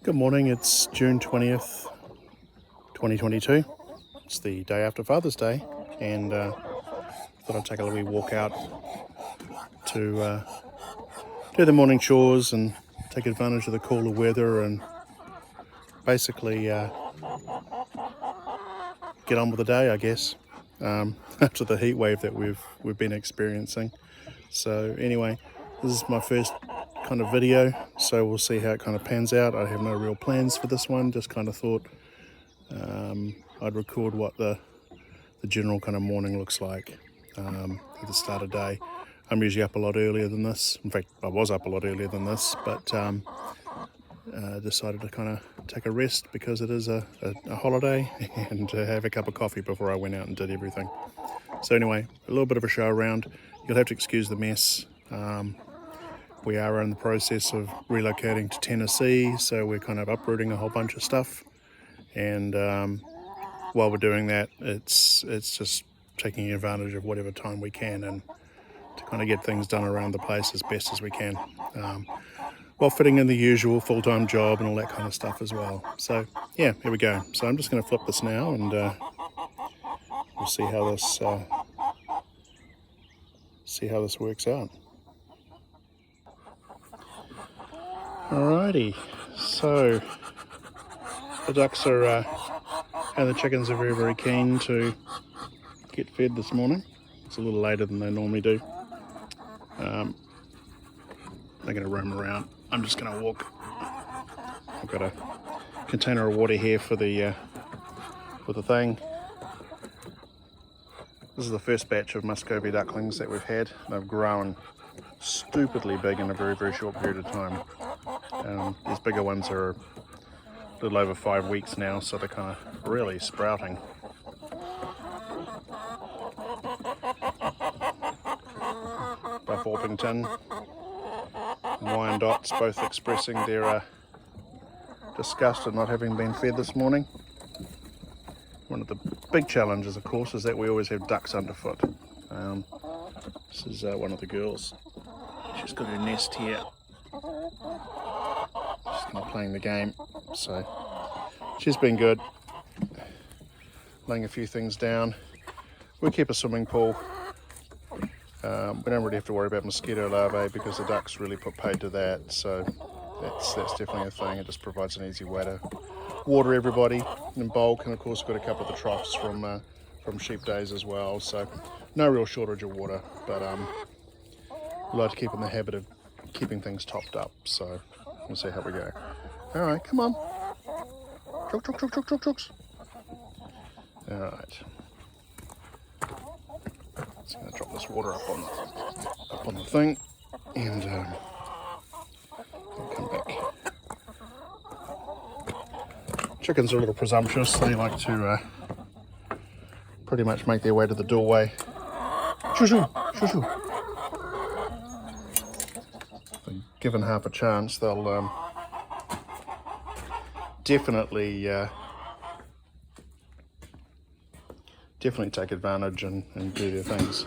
Good morning, it's June 20th, 2022. It's the day after Father's Day, and thought I'd take a wee walk out to do the morning chores and take advantage of the cooler weather and basically get on with the day, I guess, after the heat wave that we've been experiencing. So anyway, this is my first kind of video, so we'll see how it kind of pans out. I have no real plans for this one, just kind of thought I'd record what the general kind of morning looks like at the start of day. I'm usually up a lot earlier than this. In fact, I was up a lot earlier than this, but decided to kind of take a rest because it is a holiday and to have a cup of coffee before I went out and did everything. So anyway, a little bit of a show around. You'll have to excuse the mess. We are in the process of relocating to Tennessee, so we're kind of uprooting a whole bunch of stuff. And while we're doing that, it's just taking advantage of whatever time we can and to kind of get things done around the place as best as we can, while fitting in the usual full-time job and all that kind of stuff as well. So yeah, here we go. So I'm just going to flip this now, and we'll see how this works out. Alrighty, so the ducks are and the chickens are very, very keen to get fed this morning. It's a little later than they normally do. They're going to roam around. I'm just going to walk. I've got a container of water here for the thing. This is the first batch of Muscovy ducklings that we've had. They've grown stupidly big in a very, very short period of time. These bigger ones are a little over 5 weeks now, so they're kind of really sprouting. Buff Orpington and Wyandottes both expressing their disgust at not having been fed this morning. One of the big challenges, of course, is that we always have ducks underfoot. This is one of the girls. She's got her nest here. She's kind of playing the game, so she's been good. Laying a few things down. We keep a swimming pool. We don't really have to worry about mosquito larvae because the ducks really put paid to that, so that's definitely a thing. It just provides an easy way to water everybody in bulk, and of course we've got a couple of the troughs from sheep days as well, so no real shortage of water, but we like to keep in the habit of keeping things topped up, so we'll see how we go. All right, come on. Chooks. All right. Just going to drop this water up on the thing, and I'll come back. Chickens are a little presumptuous. They like to pretty much make their way to the doorway. Shoo. Given half a chance, they'll definitely take advantage and do their things.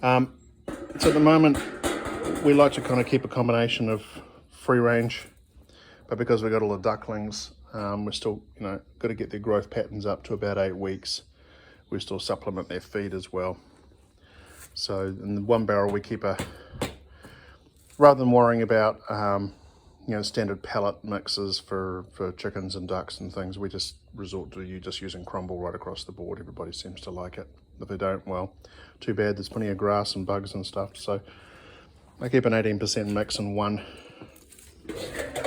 So at the moment, we like to kind of keep a combination of free range, but because we've got all the ducklings, we're still, got to get their growth patterns up to about 8 weeks. We still supplement their feed as well. So in the one barrel, we keep rather than worrying about standard pellet mixes for chickens and ducks and things, we just resort to just using crumble right across the board. Everybody seems to like it. If they don't, well, too bad. There's plenty of grass and bugs and stuff. So I keep an 18% mix in one,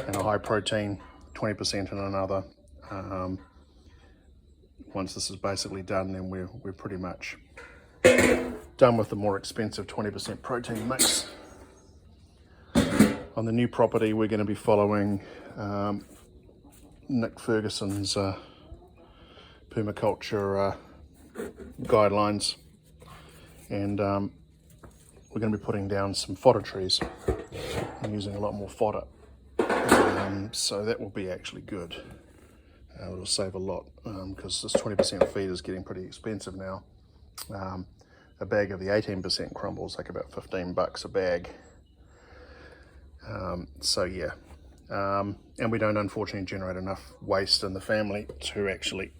and a high protein 20% in another. Once this is basically done, then we're pretty much done with the more expensive 20% protein mix. On the new property, we're going to be following Nick Ferguson's permaculture guidelines, and we're going to be putting down some fodder trees and using a lot more fodder. So that will be actually good. It'll save a lot because this 20% feed is getting pretty expensive now. A bag of the 18% crumble is like about $15 a bag. So yeah, and we don't unfortunately generate enough waste in the family to actually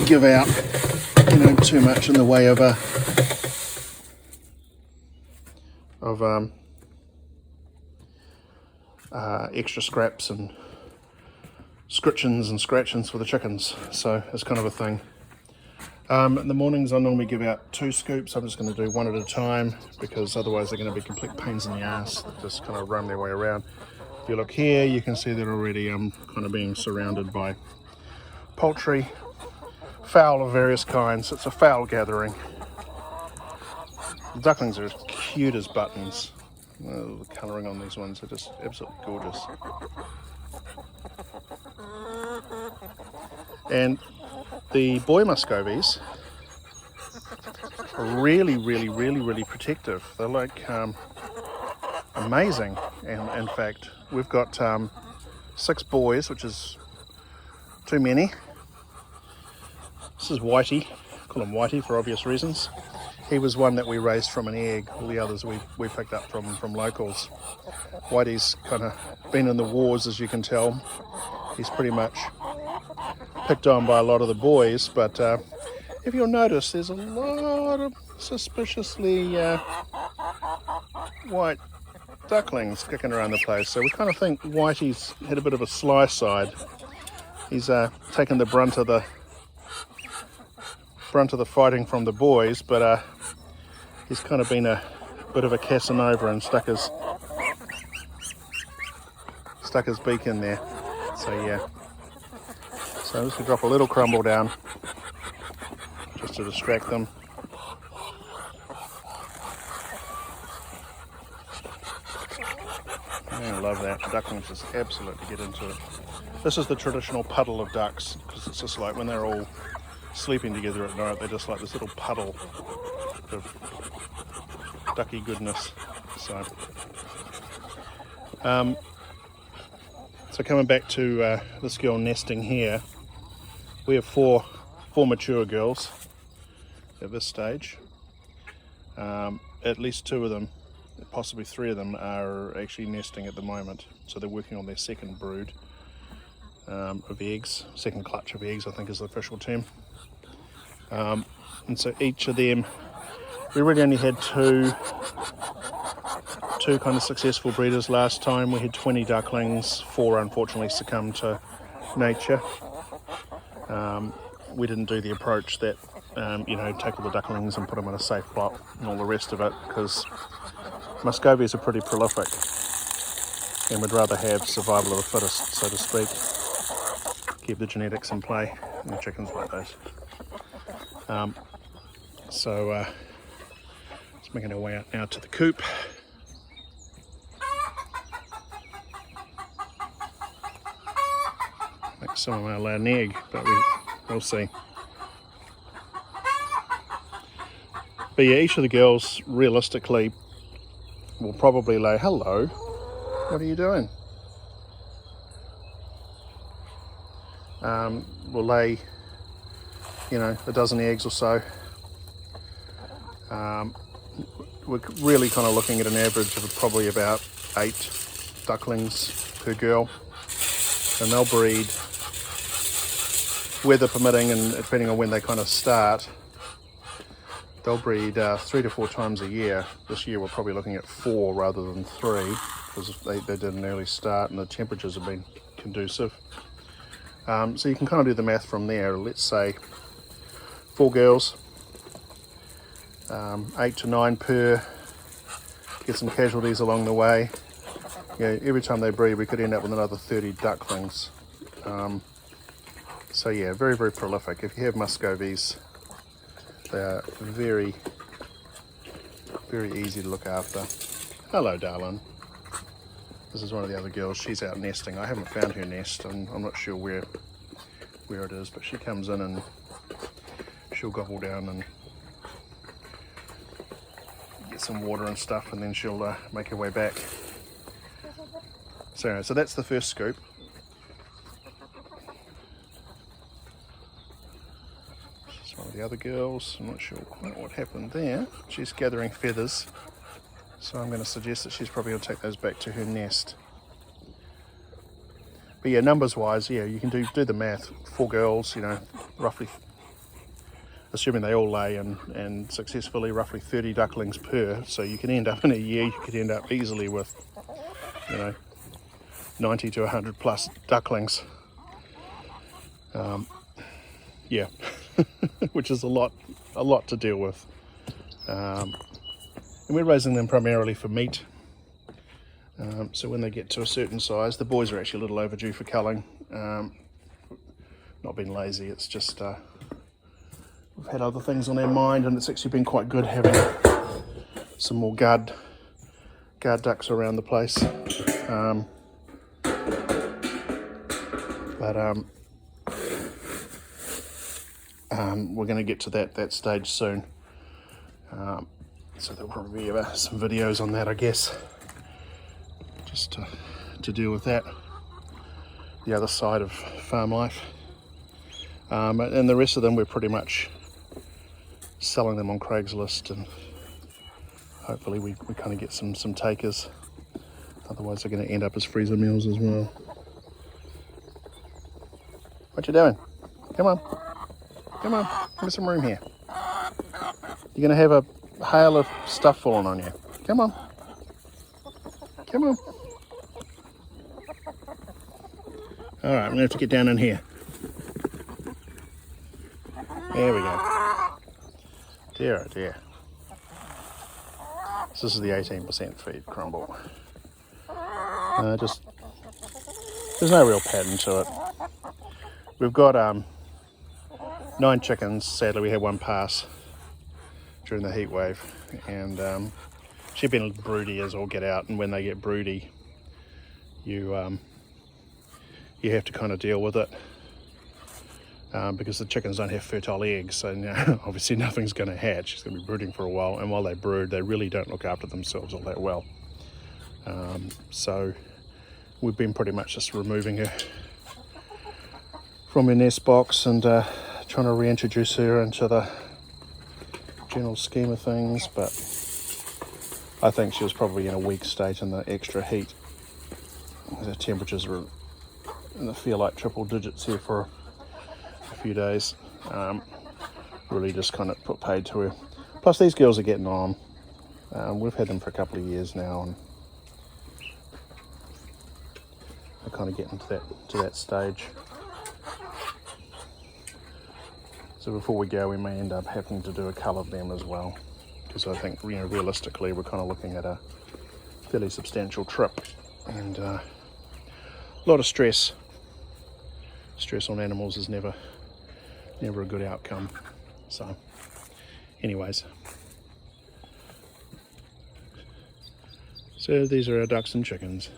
give out, too much in the way of extra scraps and scritchings and scratchings for the chickens. So it's kind of a thing. In the mornings I normally give out 2 scoops. I'm just going to do one at a time because otherwise they're going to be complete pains in the ass that just kind of run their way around. If you look here, you can see that already I'm kind of being surrounded by poultry, fowl of various kinds. It's a fowl gathering. The ducklings are as cute as buttons. The colouring on these ones are just absolutely gorgeous. And the boy muscovies are really protective. They're like amazing. And in fact, we've got 6 boys, which is too many. This is Whitey. I call him Whitey for obvious reasons. He was one that we raised from an egg. All the others we picked up from locals. Whitey's kind of been in the wars, as you can tell. He's pretty much picked on by a lot of the boys, but if you'll notice, there's a lot of suspiciously white ducklings kicking around the place. So we kind of think Whitey's had a bit of a sly side. He's taken the brunt of the fighting from the boys, but he's kind of been a bit of a Casanova and stuck his beak in there. So yeah. So I'm just going to drop a little crumble down just to distract them. I love that. Ducklings just absolutely get into it. This is the traditional puddle of ducks, because it's just like when they're all sleeping together at night, they're just like this little puddle of ducky goodness. So coming back to this girl nesting here, we have four mature girls at this stage. At least 2 of them, possibly 3 of them, are actually nesting at the moment. So they're working on their second brood of eggs, second clutch of eggs, I think is the official term. And so each of them, we really only had two kind of successful breeders last time. We had 20 ducklings, 4 unfortunately succumbed to nature. We didn't do the approach that, take all the ducklings and put them in a safe plot and all the rest of it, because muscovies are pretty prolific and we'd rather have survival of the fittest, so to speak. Keep the genetics in play, and the chickens like those. Just making our way out now to the coop. Like some of them are lay an egg, but we'll see. But yeah, each of the girls realistically will probably lay, hello, what are you doing? Will lay, a dozen eggs or so. We're really kind of looking at an average of probably about 8 ducklings per girl, and they'll breed, weather permitting and depending on when they kind of start, they'll breed 3 to 4 times a year. This year we're probably looking at 4 rather than 3, because they did an early start and the temperatures have been conducive. So you can kind of do the math from there. Let's say 4 girls, 8 to 9 per, get some casualties along the way. Every time they breed we could end up with another 30 ducklings. So yeah, very prolific. If you have muscovies, they are very easy to look after. Hello, darling. This is one of the other girls. She's out nesting. I haven't found her nest, and I'm not sure where it is, but she comes in and she'll gobble down and get some water and stuff, and then she'll make her way back. So that's the first scoop. This is one of the other girls. I'm not sure quite what happened there. She's gathering feathers, so I'm going to suggest that she's probably going to take those back to her nest. But yeah, numbers wise, yeah, you can do the math. 4 girls, you know, roughly, assuming they all lay and successfully, roughly 30 ducklings per. So you can end up in a year, you could end up easily with, you know, 90 to 100 plus ducklings. Yeah, which is a lot to deal with. And we're raising them primarily for meat. So when they get to a certain size, the boys are actually a little overdue for culling. Not being lazy, it's just we've had other things on our mind, and it's actually been quite good having some more guard ducks around the place. We're going to get to that stage soon. So there'll probably be some videos on that, I guess, just to deal with that, the other side of farm life. And the rest of them, we're pretty much selling them on Craigslist, and hopefully we kind of get some takers. Otherwise they're going to end up as freezer meals as well. What you doing? Come on, give me some room here. You're going to have a hail of stuff falling on you. Come on. All right, I'm going to have to get down in here. There we go. Dear oh dear. So this is the 18% feed crumble. There's no real pattern to it. We've got 9 chickens. Sadly, we had one pass during the heat wave, and she'd been broody as all get out. And when they get broody, you have to kind of deal with it, because the chickens don't have fertile eggs, so obviously nothing's going to hatch. It's going to be brooding for a while, and while they brood, they really don't look after themselves all that well. So we've been pretty much just removing her from her nest box and trying to reintroduce her into the general scheme of things, but I think she was probably in a weak state in the extra heat. The temperatures were in the feel like triple digits here for a few days. Really just kind of put paid to her. Plus these girls are getting on. We've had them for a couple of years now, and they're kind of getting to that stage. So before we go, we may end up having to do a cull of them as well, because I think, realistically, we're kind of looking at a fairly substantial trip, and a lot of stress. Stress on animals is never a good outcome. So, anyways, so these are our ducks and chickens.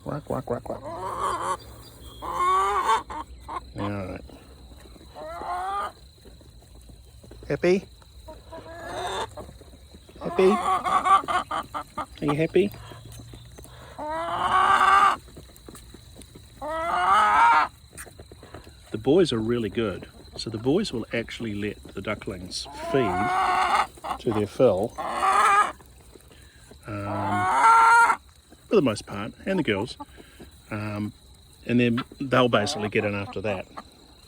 Quack, quack, quack, quack. Alright. Happy? Happy? Are you happy? The boys are really good. So the boys will actually let the ducklings feed to their fill. For the most part, and the girls, and then they'll basically get in after that.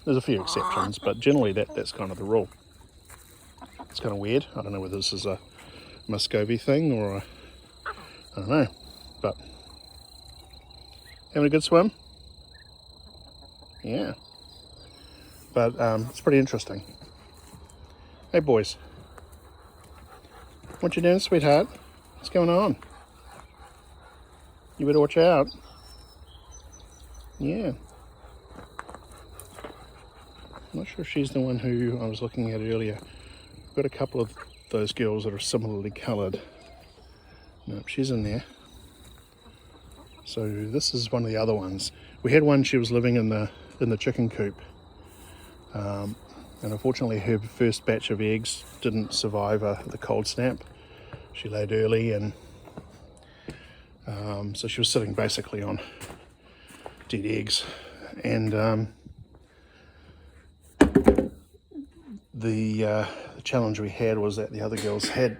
There's a few exceptions, but generally that's kind of the rule. It's kind of weird. I don't know whether this is a Muscovy thing or I don't know, but having a good swim? Yeah, but it's pretty interesting. Hey boys, what you doing, sweetheart? What's going on? You better watch out. Yeah. I'm not sure if she's the one who I was looking at earlier. I've got a couple of those girls that are similarly coloured. Nope, she's in there. So this is one of the other ones. We had one, she was living in the chicken coop. And unfortunately her first batch of eggs didn't survive the cold snap. She laid early, and so she was sitting basically on dead eggs, and the challenge we had was that the other girls had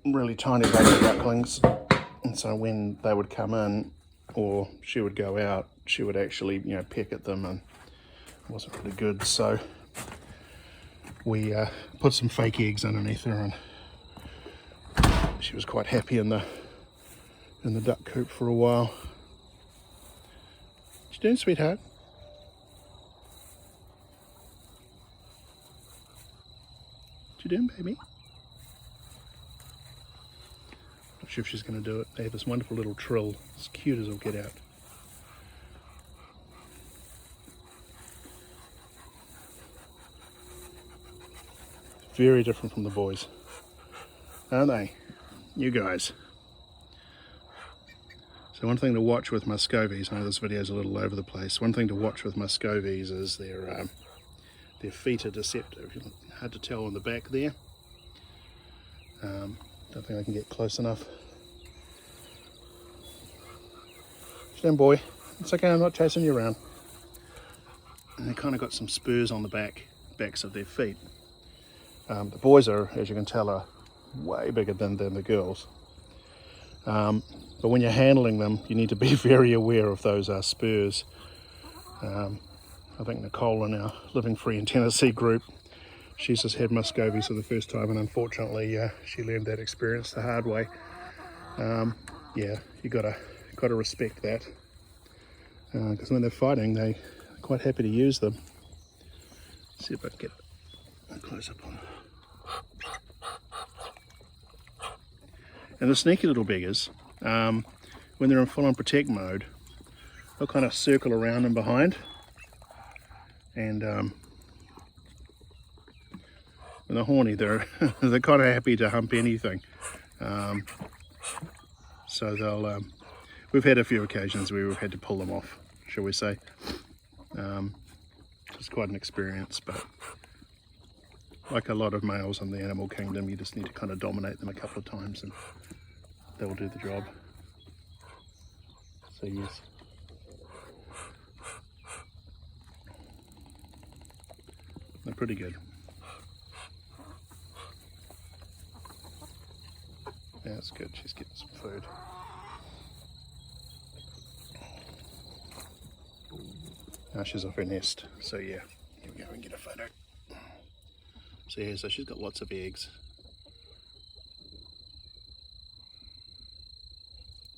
really tiny baby ducklings, and so when they would come in or she would go out, she would actually, peck at them, and it wasn't really good. So we put some fake eggs underneath her, and she was quite happy in the duck coop for a while. What you doing, sweetheart? What you doing, baby? Not sure if she's going to do it. They have this wonderful little trill. It's cute as all get out. Very different from the boys, aren't they? You guys. So one thing to watch with Muscovies, I know this video is a little over the place, one thing to watch with Muscovies is their feet are deceptive. Hard to tell on the back there. Don't think I can get close enough. Stand, boy. It's okay, I'm not chasing you around. And they kind of got some spurs on the backs of their feet. The boys are, as you can tell, are way bigger than the girls. But when you're handling them, you need to be very aware of those spurs. I think Nicole in our Living Free in Tennessee group, she's just had Muscovies for the first time, and unfortunately she learned that experience the hard way. Yeah, you gotta respect that, because when they're fighting, they're quite happy to use them. Let's see if I can get a close up on. And the sneaky little beggars, when they're in full-on protect mode, they'll kind of circle around and behind, and when they're horny, they're kind of happy to hump anything. So they'll. We've had a few occasions where we've had to pull them off, shall we say. It's quite an experience, but like a lot of males in the animal kingdom, you just need to kind of dominate them a couple of times and they'll do the job. So yes. They're pretty good. Yeah, that's good. She's getting some food. Now she's off her nest. So yeah, here we go and get a photo. So yeah, so she's got lots of eggs.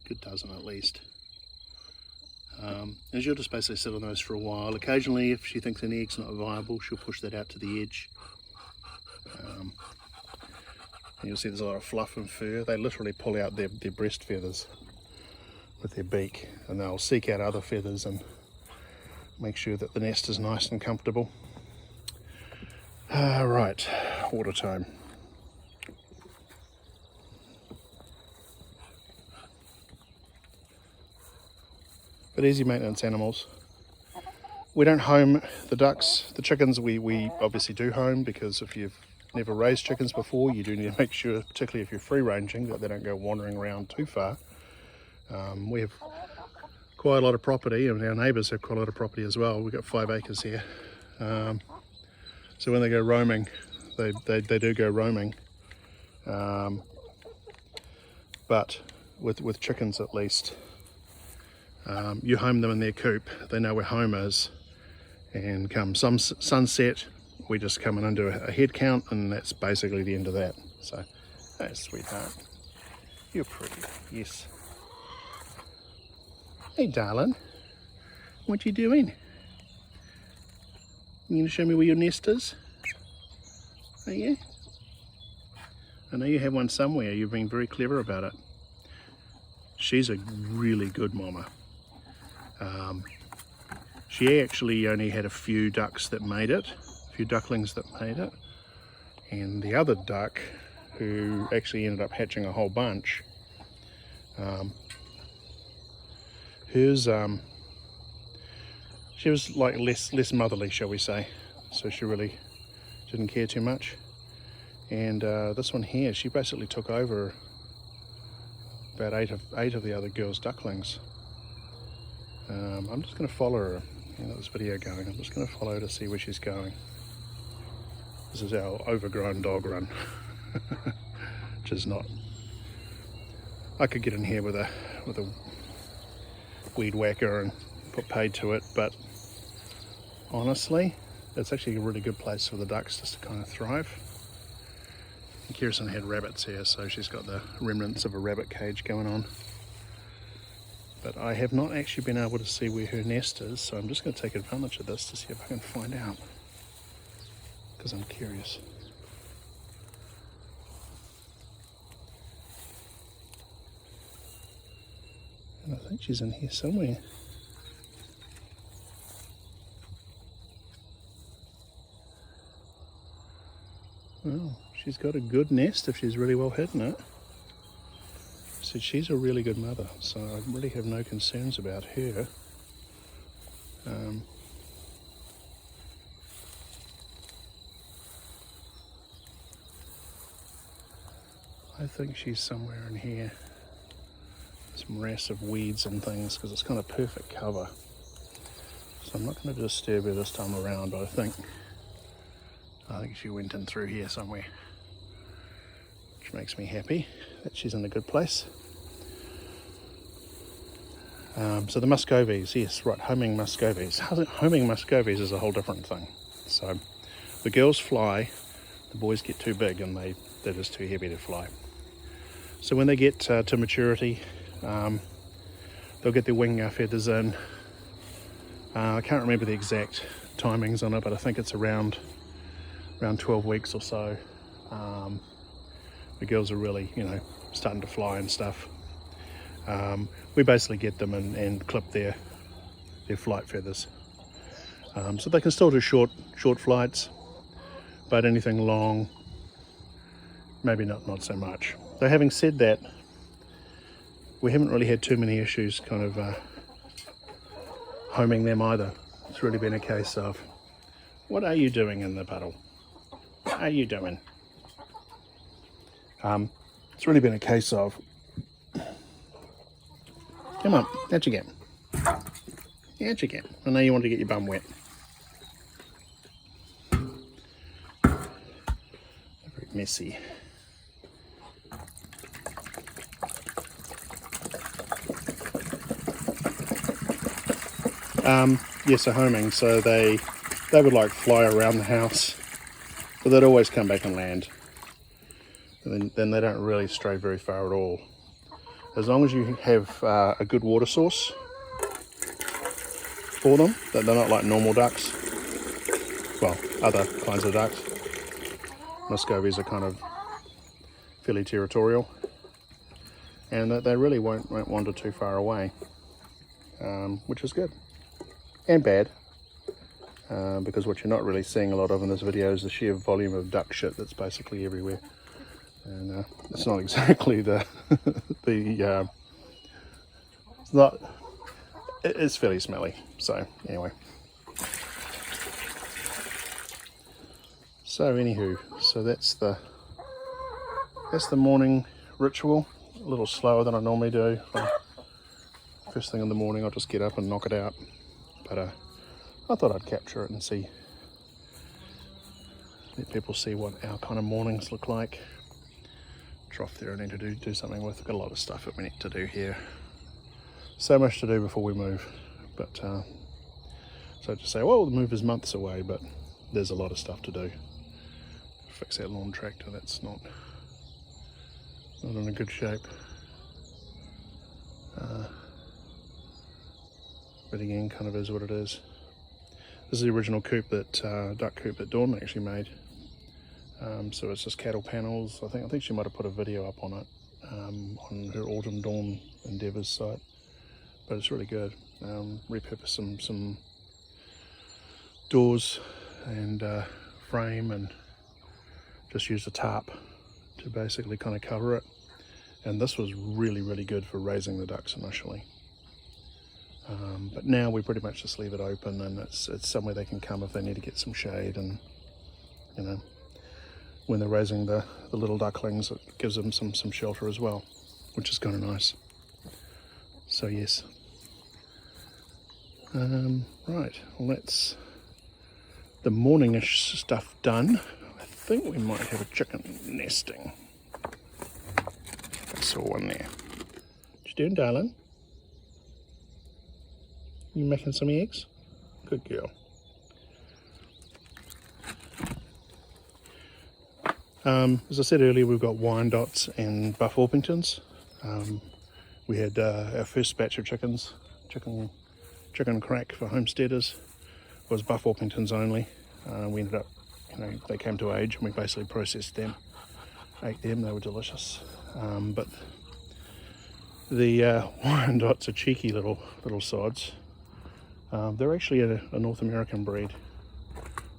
Good dozen at least. And she'll just basically sit on those for a while. Occasionally, if she thinks an egg's not viable, she'll push that out to the edge. And you'll see there's a lot of fluff and fur. They literally pull out their breast feathers with their beak, and they'll seek out other feathers and make sure that the nest is nice and comfortable. Right, water time. But easy maintenance animals. We don't home the ducks. The chickens we obviously do home, because if you've never raised chickens before, you do need to make sure, particularly if you're free ranging, that they don't go wandering around too far. We have quite a lot of property, and our neighbours have quite a lot of property as well. We've got 5 acres here. So when they go roaming, they do go roaming. But with chickens at least, you home them in their coop. They know where home is, and come some sunset, we just come in and do a head count, and that's basically the end of that. So, hey, sweetheart, you're pretty. Yes. Hey, darling, what you doing? You gonna show me where your nest is? Oh yeah? I know you have one somewhere. You've been very clever about it. She's a really good mama. She actually only had a few ducks that made it, a few ducklings that made it, and the other duck, who actually ended up hatching a whole bunch, hers, she was like less motherly, shall we say, so she really didn't care too much. And this one here, she basically took over about eight of the other girls' ducklings. I'm just going to follow her. Got this video going. I'm just going to follow her to see where she's going. This is our Overgrown Dog Run. which is not. I could get in here with a weed whacker and put paid to it, but honestly, it's actually a really good place for the ducks just to kind of thrive. And Kirsten had rabbits here, so she's got the remnants of a rabbit cage going on. But I have not actually been able to see where her nest is, so I'm just going to take advantage of this to see if I can find out, because I'm curious. And I think she's in here somewhere. Well, she's got a good nest if she's really well hidden it. So she's a really good mother, so I really have no concerns about her. I think she's somewhere in here. Some morass of weeds and things, because it's kind of perfect cover. So I'm not going to disturb her this time around, but I think she went in through here somewhere, which makes me happy that she's in a good place. So the Muscovies, yes, right, homing Muscovies. Homing Muscovies is a whole different thing. So the girls fly, the boys get too big and they're just too heavy to fly. So when they get to maturity, they'll get their wing feathers in. I can't remember the exact timings on it, but I think it's around 12 weeks or so. The girls are really, starting to fly and stuff. We basically get them and clip their flight feathers. So they can still do short flights, but anything long, maybe not so much. So having said that, we haven't really had too many issues kind of homing them either. It's really been a case of, what are you doing in the puddle? What are you doing? It's really been a case of, come on, out you get. Out you get. I know you want to get your bum wet. Very messy. Yes, a homing, so they would like fly around the house, but they'd always come back and land. And then they don't really stray very far at all. As long as you have a good water source for them, that they're not like normal ducks, well, other kinds of ducks. Muscovies are kind of fairly territorial, and they really won't wander too far away, which is good. And bad, because what you're not really seeing a lot of in this video is the sheer volume of duck shit that's basically everywhere, and it's not exactly it's fairly smelly. So anyway, so that's the morning ritual. A little slower than I normally do. First thing in the morning, I'll just get up and knock it out. But I thought I'd capture it and let people see what our kind of mornings look like. Trough there I need to do something with. We've got a lot of stuff that we need to do here. So much to do before we move. But so to say, well, the move is months away, but there's a lot of stuff to do. Fix that lawn tractor, that's not in a good shape. But again, kind of is what it is. This is the original coop duck coop that Dawn actually made. So it's just cattle panels. I think she might have put a video up on it on her Autumn Dawn Endeavours site. But it's really good. Repurpose some doors and frame, and just used a tarp to basically kind of cover it. And this was really, really good for raising the ducks initially. But now we pretty much just leave it open, and it's somewhere they can come if they need to get some shade, and when they're raising the little ducklings, it gives them some shelter as well, which is kind of nice. So yes. Right, well, that's the morningish stuff done. I think we might have a chicken nesting. I saw one there. What you doing, darling? You making some eggs? Good girl. As I said earlier, we've got Wyandottes and Buff Orpingtons. We had our first batch of chickens, chicken crack for homesteaders, was Buff Orpingtons only. We ended up, they came to age and we basically processed them, ate them, they were delicious. But the Wyandottes are cheeky little sods. They're actually a North American breed.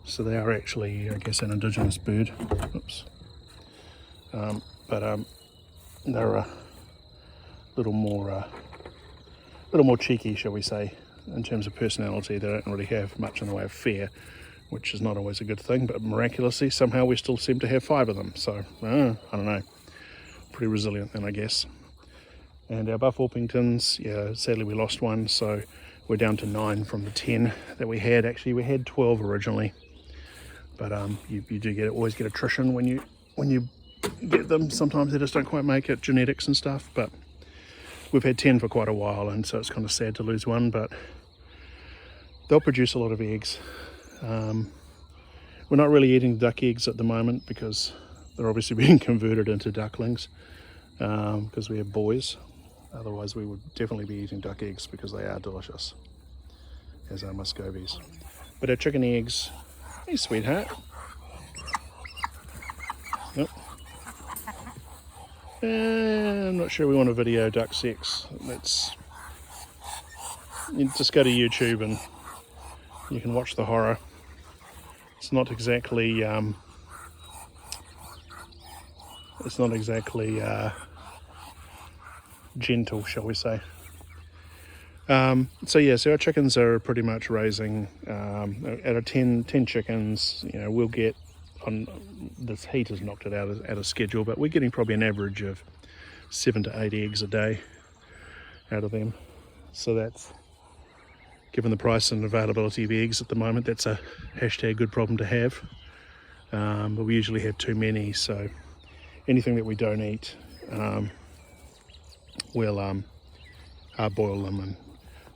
So they are actually, I guess, an indigenous bird. Oops. But they're a little more cheeky, shall we say, in terms of personality. They don't really have much in the way of fear, which is not always a good thing. But miraculously, somehow we still seem to have 5 of them. So I don't know, pretty resilient then, I guess. And our Buff Orpingtons, yeah, sadly we lost one, so we're down to 9 from the 10 that we had. Actually, we had 12 originally. But you do always get attrition when you get them. Sometimes they just don't quite make it, genetics and stuff. But we've had 10 for quite a while, and so it's kind of sad to lose one. But they'll produce a lot of eggs. We're not really eating duck eggs at the moment because they're obviously being converted into ducklings because we have boys. Otherwise, we would definitely be eating duck eggs because they are delicious, as are muscovies. But our chicken eggs. Hey, sweetheart. Nope. I'm not sure we want to video duck sex. You just go to YouTube and you can watch the horror. It's not exactly gentle, shall we say. So our chickens are pretty much raising out of 10 chickens. We'll get, on this heat has knocked it out of schedule, but we're getting probably an average of 7 to 8 eggs a day out of them. So that's, given the price and availability of eggs at the moment, that's a hashtag good problem to have. But we usually have too many, so anything that we don't eat, we'll boil them and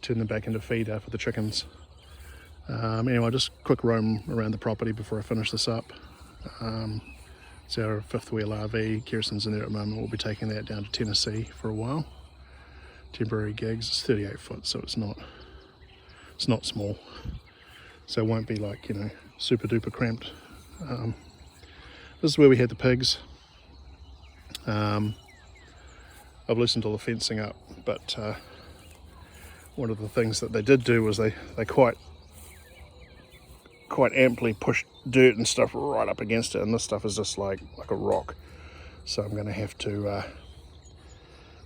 turn them back into feed for the chickens. Anyway, just quick roam around the property before I finish this up. It's our 5th wheel RV. Kirsten's in there at the moment. We'll be taking that down to Tennessee for a while. Temporary gigs. It's 38 foot, so it's not small. So it won't be like, super duper cramped. This is where we had the pigs. I've loosened all the fencing up, but one of the things that they did do was they quite amply pushed dirt and stuff right up against it, and this stuff is just like a rock. So I'm going to have to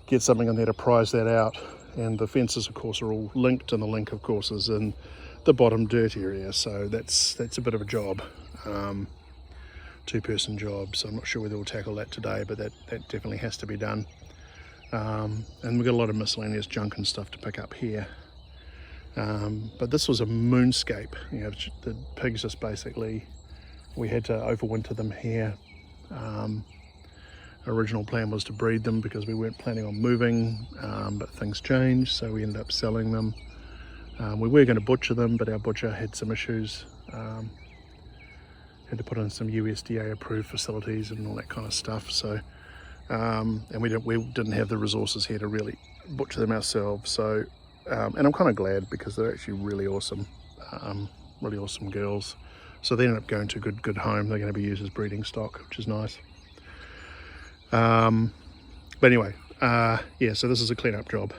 get something in there to prise that out. And the fences, of course, are all linked, and the link, of course, is in the bottom dirt area. So that's a bit of a job, 2-person job. So I'm not sure whether we'll tackle that today, but that definitely has to be done. And we've got a lot of miscellaneous junk and stuff to pick up here. But this was a moonscape. The pigs just basically, we had to overwinter them here. Original plan was to breed them because we weren't planning on moving, but things changed, so we ended up selling them. We were going to butcher them, but our butcher had some issues. Had to put in some USDA approved facilities and all that kind of stuff. So, and we didn't have the resources here to really butcher them ourselves. So, and I'm kind of glad because they're actually really awesome girls. So they ended up going to a good home. They're going to be used as breeding stock, which is nice. But anyway, so this is a cleanup job.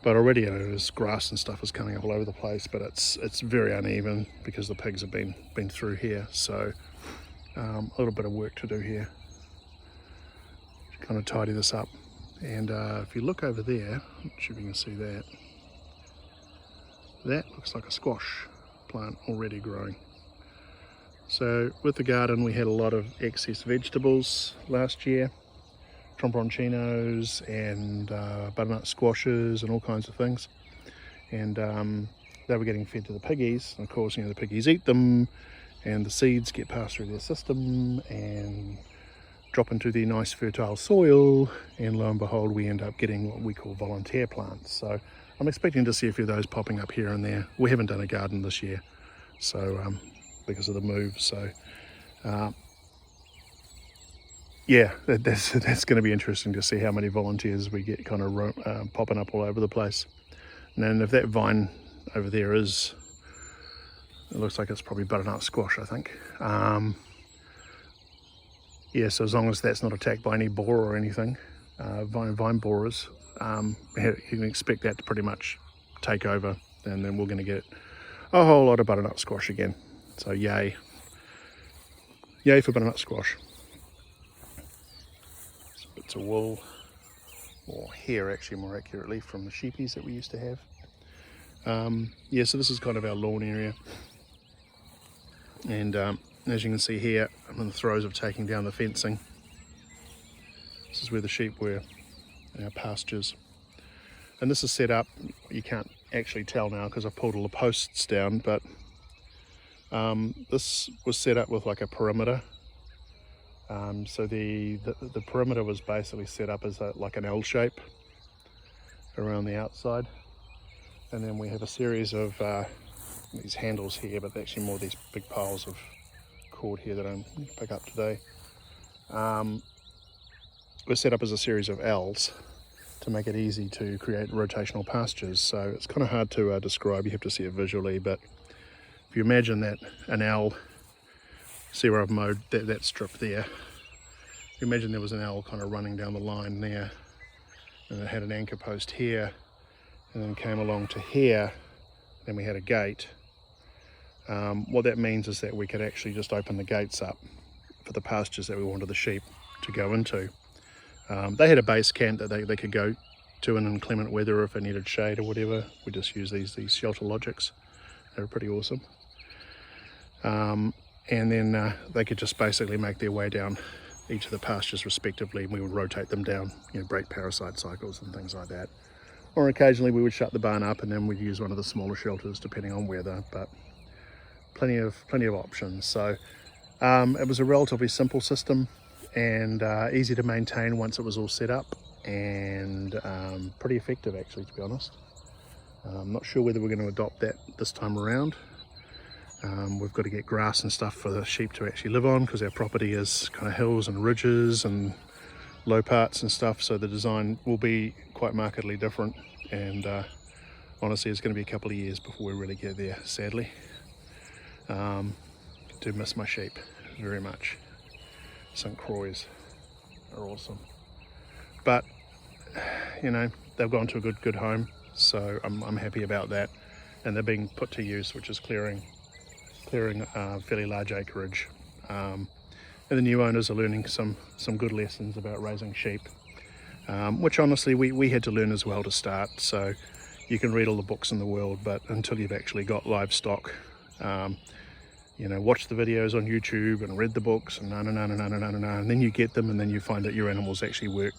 But already there's grass and stuff is coming up all over the place, but it's very uneven because the pigs have been through here. So a little bit of work to do here. Kind of tidy this up. And if you look over there, I'm not sure if you can see that. That looks like a squash plant already growing. So with the garden, we had a lot of excess vegetables last year. Tromboncinos and butternut squashes and all kinds of things. And they were getting fed to the piggies. And of course, the piggies eat them and the seeds get passed through their system and drop into the nice fertile soil, and lo and behold we end up getting what we call volunteer plants. So I'm expecting to see a few of those popping up here and there. We haven't done a garden this year, so because of the move, so yeah, that's going to be interesting to see how many volunteers we get kind of popping up all over the place. And then if that vine over there is, it looks like it's probably butternut squash, I think. Yeah, so as long as that's not attacked by any borer or anything, vine borers, you can expect that to pretty much take over, and then we're going to get a whole lot of butternut squash again. So yay for butternut squash. Some bits of wool, or hair actually more accurately, from the sheepies that we used to have. Yeah, so this is kind of our lawn area, and as you can see here, I'm in the throes of taking down the fencing. This is where the sheep were, in our pastures. And this is set up, you can't actually tell now because I've pulled all the posts down, but this was set up with like a perimeter. So the perimeter was basically set up as like an L shape around the outside. And then we have a series of these handles here, but actually more these big piles of cord here that I'm going to pick up today. We're set up as a series of L's to make it easy to create rotational pastures. So it's kind of hard to describe, you have to see it visually, but if you imagine that an L, see where I've mowed that strip there, if you imagine there was an L kind of running down the line there, and it had an anchor post here, and then came along to here, then we had a gate. What that means is that we could actually just open the gates up for the pastures that we wanted the sheep to go into. They had a base camp that they could go to in inclement weather if they needed shade or whatever. We just use these shelter logics. They were pretty awesome. And then they could just basically make their way down each of the pastures respectively, and we would rotate them down, break parasite cycles and things like that. Or occasionally we would shut the barn up and then we'd use one of the smaller shelters depending on weather, but plenty of options. So it was a relatively simple system and easy to maintain once it was all set up, and pretty effective actually, to be honest. I'm not sure whether we're going to adopt that this time around. We've got to get grass and stuff for the sheep to actually live on, because our property is kind of hills and ridges and low parts and stuff, so the design will be quite markedly different, and honestly it's going to be a couple of years before we really get there, sadly. Do miss my sheep very much. St. Croix are awesome, but they've gone to a good home, so I'm happy about that, and they're being put to use, which is clearing fairly large acreage. And the new owners are learning some good lessons about raising sheep, which honestly we had to learn as well to start. So you can read all the books in the world, but until you've actually got livestock, watch the videos on YouTube and read the books and and then you get them, and then you find that your animals actually work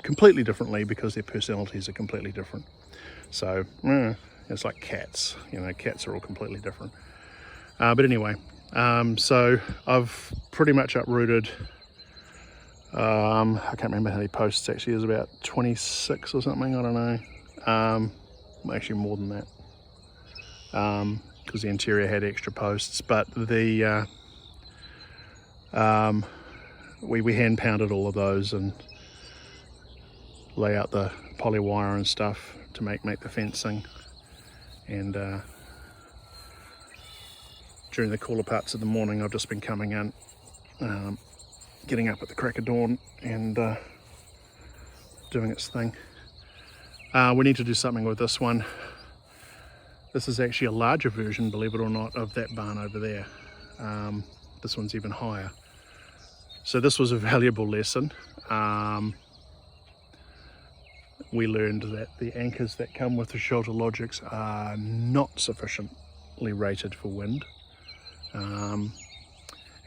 completely differently because their personalities are completely different. So it's like cats, cats are all completely different. But anyway, so I've pretty much uprooted, I can't remember how many posts actually, is about 26 or something, I don't know. Actually more than that, because the interior had extra posts, but the we hand pounded all of those and lay out the poly wire and stuff to make the fencing, and during the cooler parts of the morning I've just been coming in, getting up at the crack of dawn and doing its thing. We need to do something with this one. This is actually a larger version, believe it or not, of that barn over there. This one's even higher. So this was a valuable lesson. We learned that the anchors that come with the shelter logics are not sufficiently rated for wind. And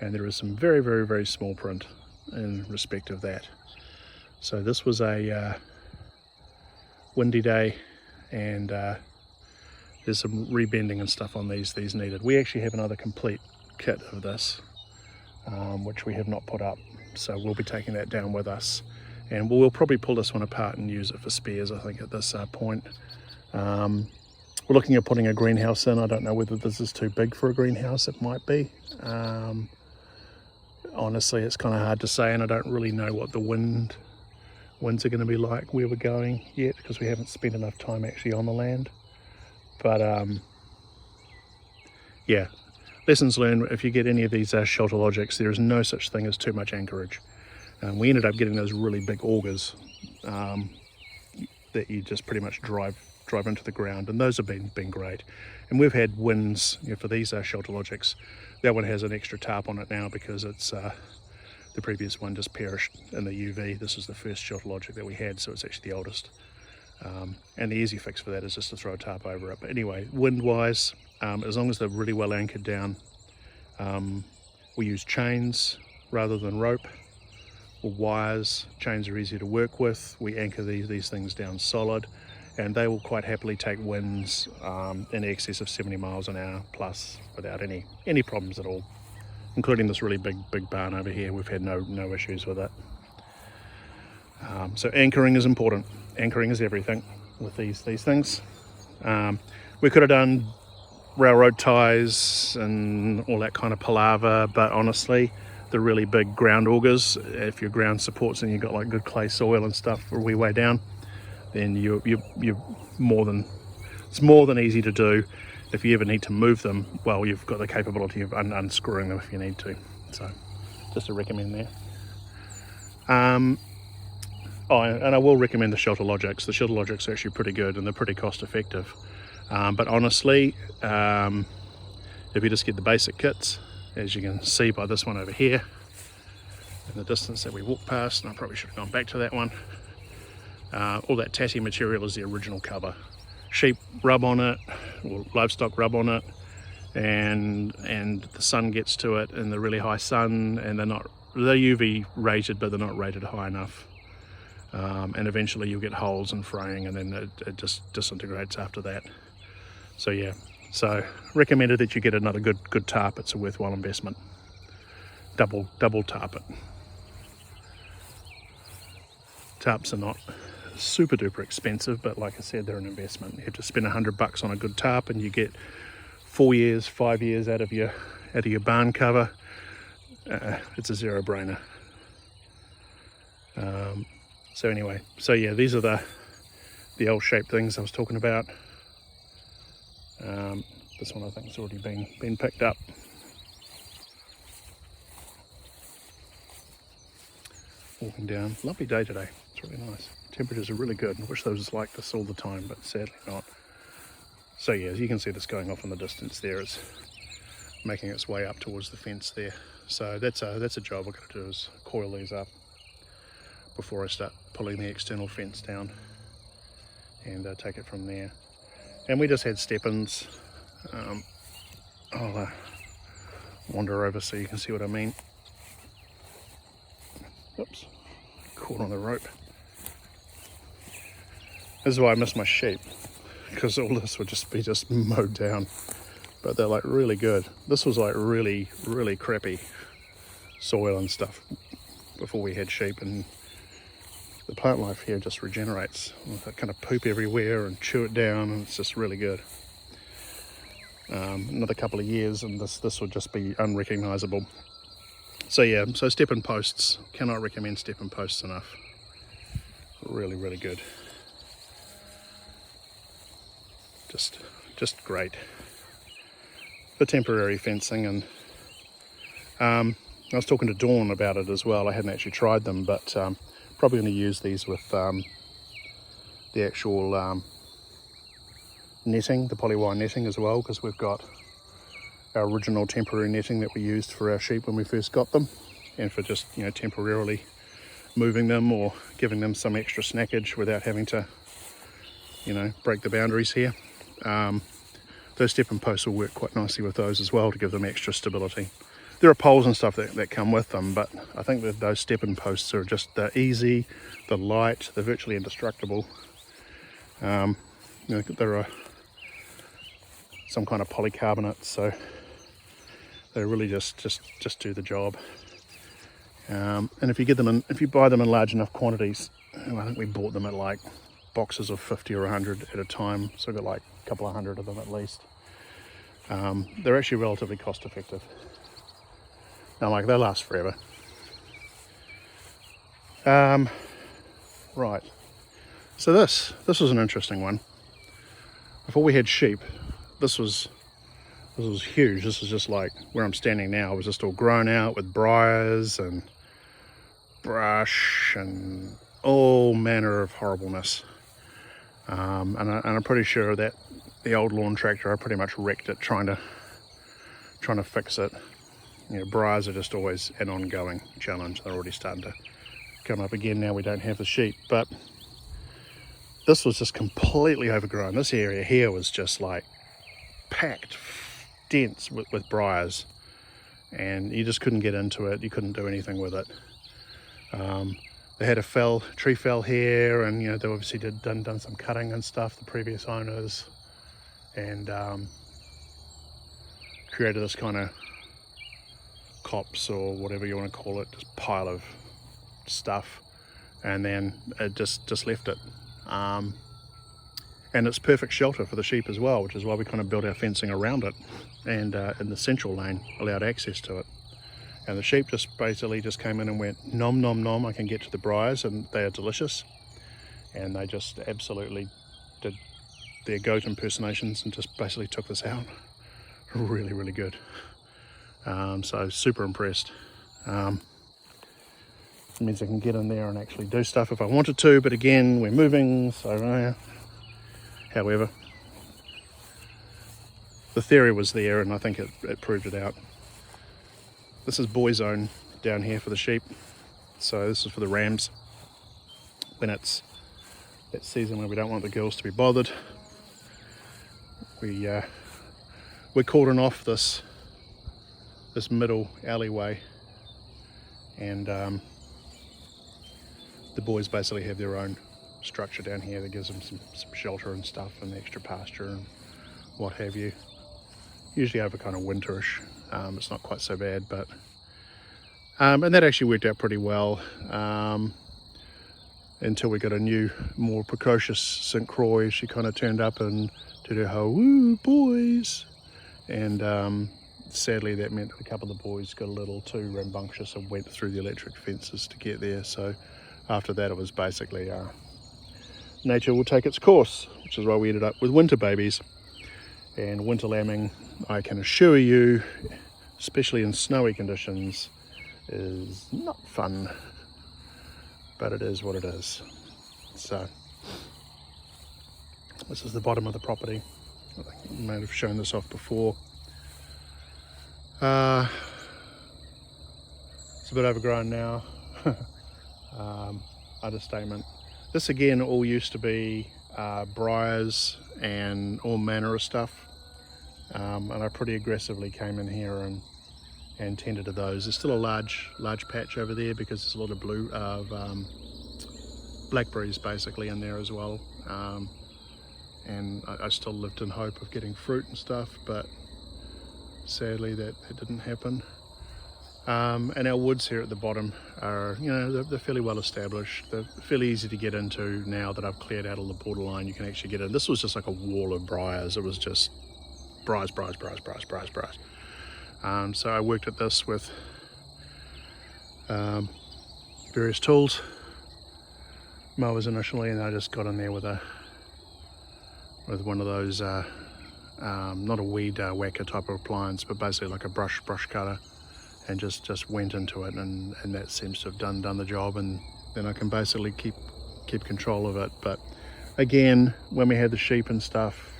there is some very, very, very small print in respect of that. So this was a windy day, and there's some rebending and stuff on these needed. We actually have another complete kit of this, which we have not put up so we'll be taking that down with us, and we'll probably pull this one apart and use it for spares, I think, at this point. We're looking at putting a greenhouse in. I don't know whether this is too big for a greenhouse. It might be. Honestly, it's kind of hard to say, and I don't really know what the winds are going to be like where we're going yet, because we haven't spent enough time actually on the land. But yeah, lessons learned: if you get any of these shelter logics, there is no such thing as too much anchorage. We ended up getting those really big augers that you just pretty much drive into the ground, and those have been great. And we've had winds, for these shelter logics. That one has an extra tarp on it now because it's the previous one just perished in the UV. This is the first shelter logic that we had, so it's actually the oldest. And the easy fix for that is just to throw a tarp over it. But anyway, wind wise, as long as they're really well anchored down, we use chains rather than rope or wires. Chains are easier to work with. We anchor these things down solid, and they will quite happily take winds in excess of 70 miles an hour plus without any problems at all, including this really big barn over here. We've had no issues with it. So anchoring is important. Anchoring is everything with these things. We could have done railroad ties and all that kind of palaver, but honestly, the really big ground augers, if your ground supports and you've got like good clay soil and stuff a wee way down, then it's more than easy to do. If you ever need to move them, well, you've got the capability of unscrewing them if you need to. So just to recommend there. And I will recommend the Shelter Logics. The Shelter Logics are actually pretty good, and they're pretty cost effective. But honestly, if you just get the basic kits, as you can see by this one over here, in the distance that we walked past, and I probably should have gone back to that one. All that tatty material is the original cover. Sheep rub on it, or livestock rub on it, and the sun gets to it in the really high sun, and they're UV rated, but they're not rated high enough. And eventually you'll get holes and fraying, and then it just disintegrates after that. So yeah, so recommended that you get another good tarp. It's a worthwhile investment. Double tarp it. Tarps are not super duper expensive, but like I said, they're an investment. You have to spend $100 on a good tarp, and you get 4 years, 5 years out of your barn cover. It's a zero brainer. So anyway, so yeah, these are the L-shaped things I was talking about. This one I think has already been picked up. Walking down, lovely day today. It's really nice. Temperatures are really good. I wish those was like this all the time, but sadly not. So yeah, as you can see, this going off in the distance there is making its way up towards the fence there. So that's a job I've got to do, is coil these up before I start pulling the external fence down, and take it from there. And we just had step-ins. I'll wander over so you can see what I mean. Oops, caught on the rope. This is why I miss my sheep, because all this would just be mowed down. But they're like really good. This was like really crappy soil and stuff before we had sheep, and the plant life here just regenerates. They kind of poop everywhere and chew it down, and it's just really good. Another couple of years and this will just be unrecognizable. So yeah, so step-in posts, cannot recommend step-in posts enough. Really good. Just great for temporary fencing. And I was talking to Dawn about it as well. I hadn't actually tried them, but probably going to use these with the actual netting, the polywire netting as well, because we've got our original temporary netting that we used for our sheep when we first got them, and for just temporarily moving them or giving them some extra snackage without having to break the boundaries here. Those step-in posts will work quite nicely with those as well, to give them extra stability. There are poles and stuff that come with them, but I think that those step-in posts are just, they're easy, they're light, they're virtually indestructible. There are some kind of polycarbonate, so they really just do the job. And if you get them in, if you buy them in large enough quantities, I think we bought them at like boxes of 50 or 100 at a time, so I got like a couple of hundred of them at least. They're actually relatively cost effective. Now, like, they last forever. Right. So this was an interesting one. Before we had sheep, this was huge. This is just like where I'm standing now. It was just all grown out with briars and brush and all manner of horribleness. And I'm pretty sure that the old lawn tractor, I pretty much wrecked it trying to fix it. You know, briars are just always an ongoing challenge. They're already starting to come up again now we don't have the sheep, but this was just completely overgrown. This area here was just like packed dense with briars, and you just couldn't get into it. You couldn't do anything with it. They had a tree fell here, and you know, they obviously done some cutting and stuff, the previous owners, and created this kind of copse or whatever you want to call it, just pile of stuff, and then it just left it. And it's perfect shelter for the sheep as well, which is why we kind of built our fencing around it, and in the central lane allowed access to it. And the sheep just basically just came in and went nom nom nom, I can get to the briars and they are delicious, and they just absolutely did their goat impersonations and just basically took this out. Really, really good. So super impressed. It means I can get in there and actually do stuff if I wanted to, but again, we're moving, so however, the theory was there, and I think it proved it out. This is boy zone down here for the sheep, so this is for the rams when it's that season where we don't want the girls to be bothered. We're cordon off this middle alleyway, and the boys basically have their own structure down here that gives them some shelter and stuff and extra pasture and what have you. Usually over kind of winterish. It's not quite so bad, but and that actually worked out pretty well until we got a new, more precocious St. Croix. She kind of turned up and did her whole "woo boys," and sadly that meant that a couple of the boys got a little too rambunctious and went through the electric fences to get there. So after that it was basically nature will take its course, which is why we ended up with winter babies. And winter lambing, I can assure you, especially in snowy conditions, is not fun, but it is what it is. So this is the bottom of the property. I think I might have shown this off before. It's a bit overgrown now. Understatement. This again all used to be briars and all manner of stuff, and I pretty aggressively came in here and tended to those. There's still a large patch over there because there's a lot of blackberries basically in there as well, and I still lived in hope of getting fruit and stuff, but sadly that didn't happen. And our woods here at the bottom are, you know, they're fairly well established. They're fairly easy to get into now that I've cleared out all the borderline. You can actually get in. This was just like a wall of briars. It was just briars. So I worked at this with various tools, mowers initially, and I just got in there with one of those, not a weed whacker type of appliance, but basically like a brush cutter. And just went into it, and that seems to have done the job, and then I can basically keep control of it. But again, when we had the sheep and stuff,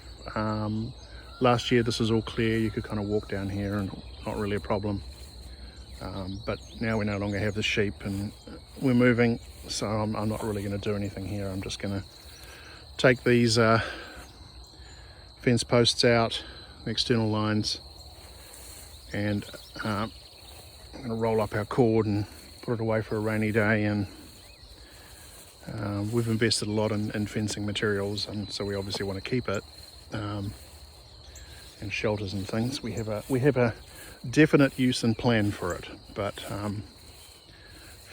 last year this was all clear. You could kind of walk down here and not really a problem. But now we no longer have the sheep and we're moving, so I'm not really going to do anything here. I'm just going to take these fence posts out, the external lines, and I'm going to roll up our cord and put it away for a rainy day. And we've invested a lot in fencing materials, and so we obviously want to keep it, and shelters and things. We have a definite use and plan for it, but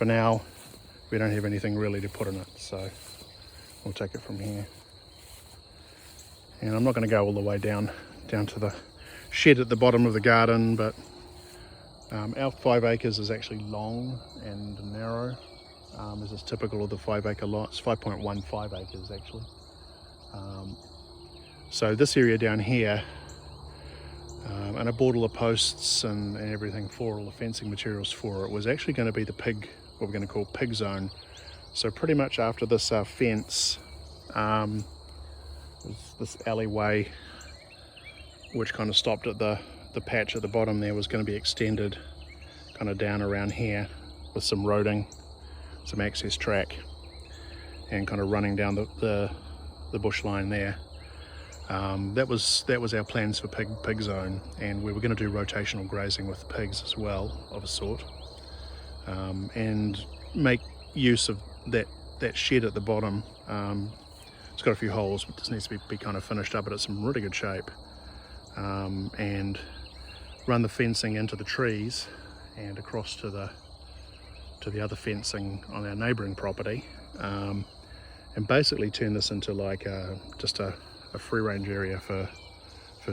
for now we don't have anything really to put in it, so we'll take it from here. And I'm not going to go all the way down to the shed at the bottom of the garden, but our 5 acres is actually long and narrow, as is typical of the 5 acre lots. 5.15 acres actually. So this area down here, and I bought all the posts and everything for all the fencing materials for it, was actually going to be the pig, what we're going to call pig zone. So pretty much after this fence, this alleyway, which kind of stopped at the patch at the bottom there, was going to be extended kind of down around here with some roading, some access track, and kind of running down the bush line there. That was our plans for pig zone, and we were going to do rotational grazing with the pigs as well, of a sort, and make use of that shed at the bottom. It's got a few holes, but this needs to be kind of finished up, but it's in really good shape, and run the fencing into the trees and across to the other fencing on our neighbouring property, and basically turn this into like just a free range area for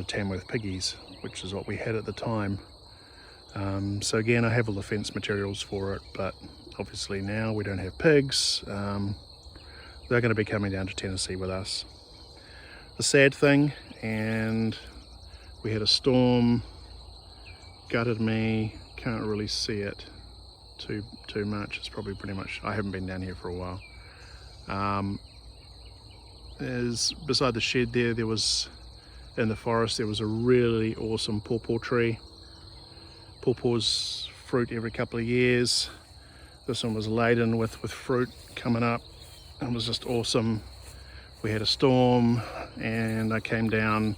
Tamworth piggies, which is what we had at the time. So again, I have all the fence materials for it, but obviously now we don't have pigs. They're going to be coming down to Tennessee with us. The sad thing, and we had a storm, gutted me, can't really see it too much. It's probably pretty much, I haven't been down here for a while. Is beside the shed there was, in the forest, there was a really awesome pawpaw tree. Pawpaws fruit every couple of years. This one was laden with fruit coming up. It was just awesome. We had a storm, and I came down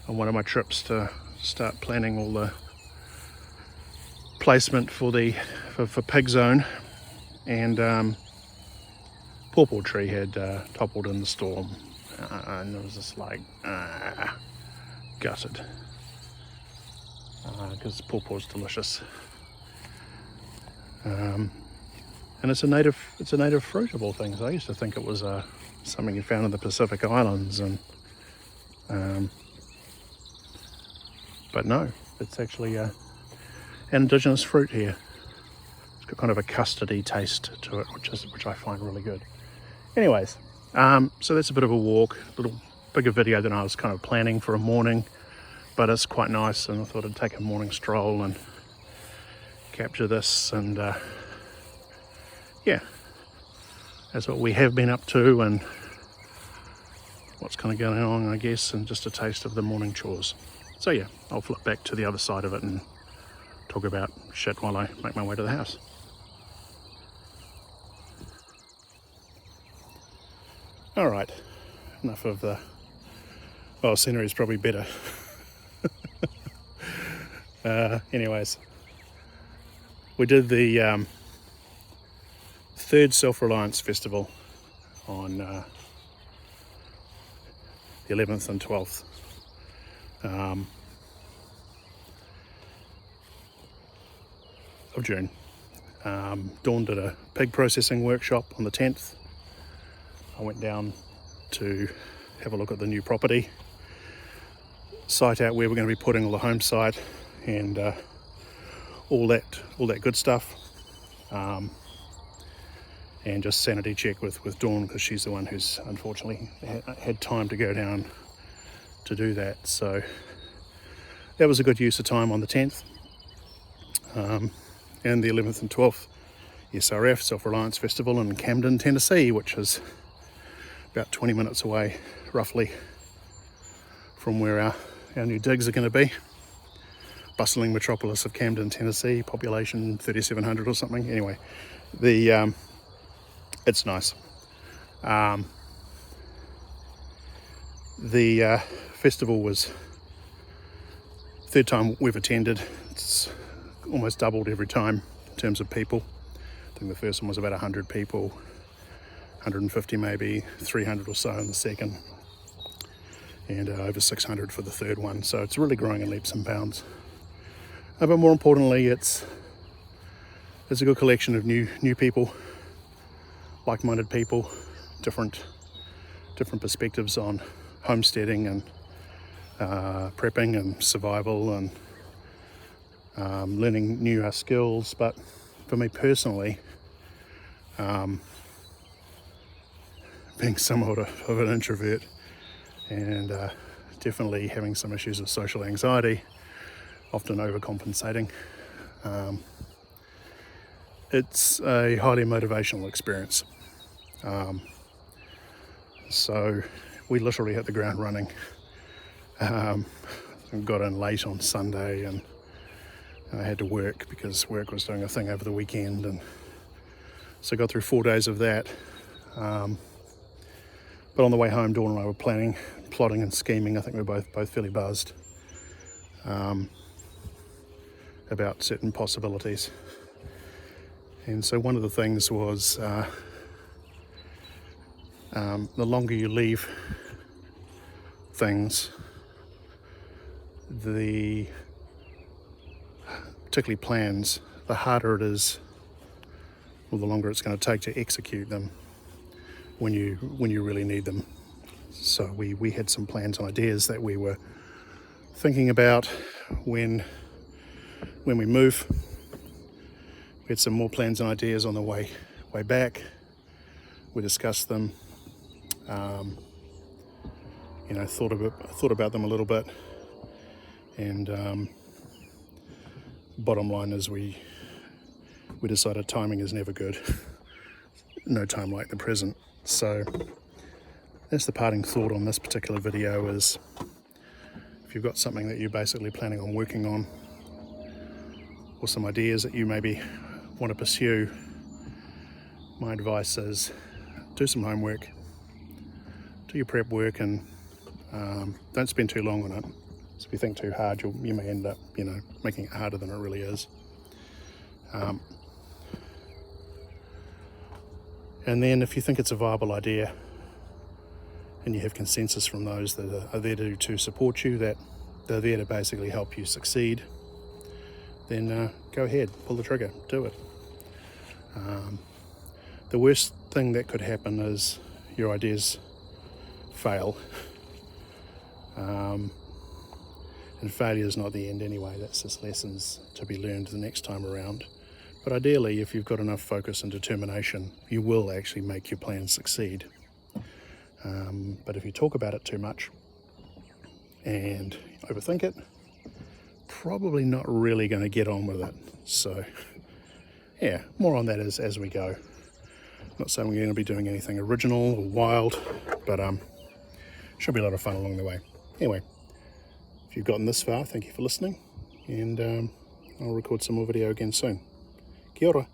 on one of my trips to start planning all the placement for pig zone, and pawpaw tree had toppled in the storm, and it was just like gutted, because pawpaw's delicious, and it's a native fruit of all things. I used to think it was something you found in the Pacific Islands, and but no, it's actually an indigenous fruit here. It's got kind of a custardy taste to it, which I find really good. Anyways, so that's a bit of a walk, a little bigger video than I was kind of planning for a morning, but it's quite nice, and I thought I'd take a morning stroll and capture this, and yeah, that's what we have been up to and what's kind of going on, I guess, and just a taste of the morning chores. So yeah, I'll flip back to the other side of it and talk about shit while I make my way to the house. Alright, enough of the, well, scenery is probably better. Anyways, we did the third Self-Reliance Festival on the 11th and 12th. Of June. Dawn did a pig processing workshop on the 10th. I went down to have a look at the new property, site out where we're going to be putting all the home site and all that good stuff, and just sanity check with Dawn, because she's the one who's unfortunately had time to go down to do that. So that was a good use of time on the 10th. And the 11th and 12th SRF, Self-Reliance Festival, in Camden, Tennessee, which is about 20 minutes away roughly from where our new digs are going to be. Bustling metropolis of Camden, Tennessee, population 3,700 or something. Anyway, it's nice. The festival was third time we've attended. It's almost doubled every time in terms of people. I think the first one was about 100 people, 150 maybe, 300 or so in the second, and over 600 for the third one. So it's really growing in leaps and bounds. But more importantly, it's It's a good collection of new people, like-minded people, different perspectives on homesteading and prepping and survival and learning new skills. But for me personally, being somewhat of an introvert and definitely having some issues with social anxiety, often overcompensating, it's a highly motivational experience. So we literally hit the ground running. Got in late on Sunday, and I had to work because work was doing a thing over the weekend, and so got through 4 days of that. But on the way home, Dawn and I were plotting and scheming. I think we were both fairly buzzed about certain possibilities. And so one of the things was the longer you leave things, particularly plans, the harder it is, or the longer it's going to take to execute them when you really need them. So we had some plans and ideas that we were thinking about when we move. We had some more plans and ideas on the way back. We discussed them. Thought about them a little bit, and bottom line is we decided timing is never good. No time like the present. So that's the parting thought on this particular video. Is if you've got something that you're basically planning on working on, or some ideas that you maybe want to pursue, my advice is do some homework, do your prep work, and don't spend too long on it. So if you think too hard, you may end up making it harder than it really is. And then if you think it's a viable idea and you have consensus from those that are there to support you, that they're there to basically help you succeed, then go ahead, pull the trigger, do it. The worst thing that could happen is your ideas fail. And failure is not the end anyway. That's just lessons to be learned the next time around. But ideally, if you've got enough focus and determination, you will actually make your plan succeed. But if you talk about it too much and overthink it, probably not really going to get on with it. So yeah, more on that as we go. Not saying we're going to be doing anything original or wild, but should be a lot of fun along the way. Anyway, if you've gotten this far, thank you for listening, and I'll record some more video again soon. Kia ora.